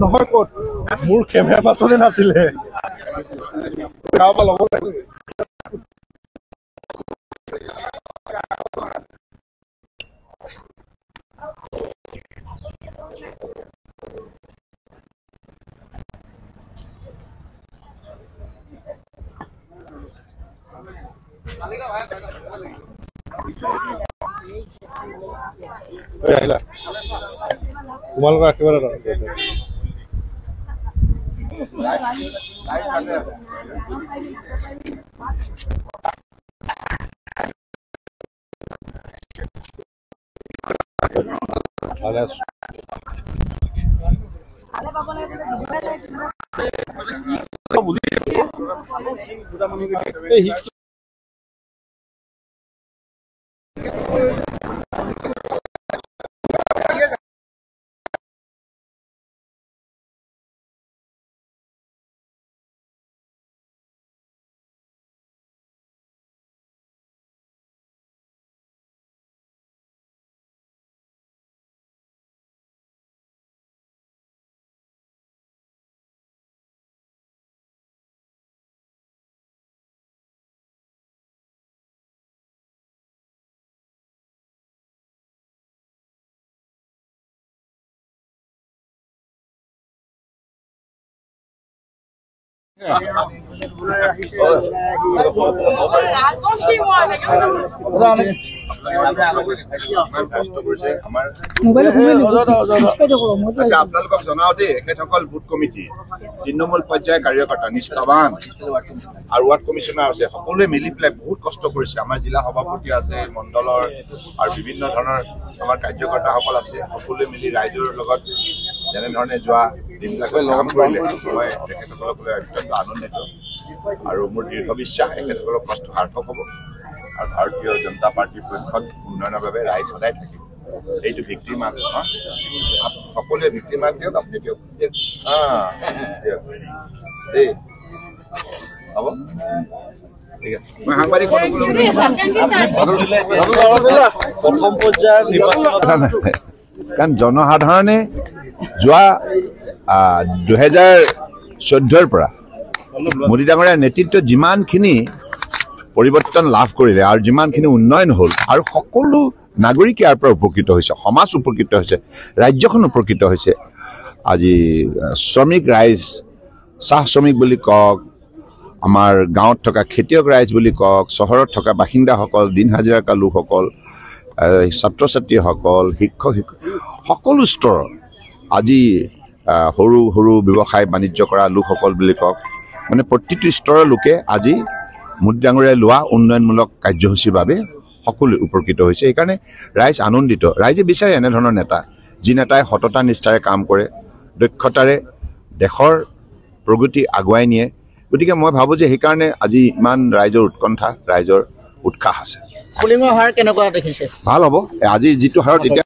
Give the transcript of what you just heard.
নহয় ক'ত মোৰ কেমেৰা পাছলে নাছিলে গাঁৱৰ পৰা ল'ব লাগিব আহিলা তোমালোকৰ আশীৰ্বাদ ভালে আছো আপোনালোকক জনাও দেই এখেতসকল বুথ কমিটি তৃণমূল পৰ্যায়ৰ কাৰ্যকৰ্তা নিষ্ঠাবান আৰু ৱাৰ্ড কমিশ্যনাৰ আছে সকলোৱে মিলি পেলাই বহুত কষ্ট কৰিছে আমাৰ জিলা সভাপতি আছে মণ্ডলৰ আৰু বিভিন্ন ধৰণৰ আমাৰ কাৰ্যকৰ্তাসকল আছে সকলোৱে মিলি ৰাইজৰ লগত যেনেধৰণে যোৱা দিনবিলাকত কাম কৰিলে মই তেখেতসকলক লৈ অত্যন্ত আনন্দিত আৰু মোৰ দৃঢ় বিশ্বাস এখেতসকলৰ কষ্ট সাৰ্থক হ'ব আৰু ভাৰতীয় জনতা পাৰ্টীৰ পক্ষত উন্নয়নৰ বাবে ৰাইজ সদায় থাকিব এইটো ভিক্টৰী মাৰ্ক সকলোৱে ভিক্টৰী মাৰ্ক দিয়ক আপুনি দিয়ক দেই হ'ব ঠিক আছে মই সাংবাদিক প্ৰথম পৰ্যায়ৰ কাৰণ জনসাধাৰণে যোৱা 2014 পৰা মোদী ডাঙৰীয়াৰ নেতৃত্বত যিমানখিনি পৰিৱৰ্তন লাভ কৰিলে আৰু যিমানখিনি উন্নয়ন হ'ল আৰু সকলো নাগৰিক ইয়াৰ পৰা উপকৃত হৈছে সমাজ উপকৃত হৈছে ৰাজ্যখন উপকৃত হৈছে আজি শ্ৰমিক ৰাইজ চাহ শ্ৰমিক বুলি কওক আমাৰ গাঁৱত থকা খেতিয়ক ৰাইজ বুলি কওক চহৰত থকা বাসিন্দাসকল দিন হাজিৰা কৰা লোকসকল ছাত্ৰ ছাত্ৰীসকল শিক্ষক সকলো স্তৰৰ আজি সৰু সৰু ব্যৱসায় বাণিজ্য কৰা লোকসকল বুলি কওক মানে প্ৰতিটো স্তৰৰ লোকে আজি মোদী ডাঙৰীয়াই লোৱা উন্নয়নমূলক কাৰ্যসূচীৰ বাবে সকলো উপকৃত হৈছে সেইকাৰণে ৰাইজ আনন্দিত ৰাইজে বিচাৰে এনেধৰণৰ নেতা যি নেতাই সততা নিষ্ঠাৰে কাম কৰে দক্ষতাৰে দেশৰ প্ৰগতি আগুৱাই নিয়ে গতিকে মই ভাবোঁ যে সেইকাৰণে আজি ইমান ৰাইজৰ উৎকণ্ঠা ৰাইজৰ উৎসাহ আছে পুলিঙৰ হাৰ কেনেকুৱা দেখিছে ভাল হ'ব আজি যিটো হাৰত এতিয়া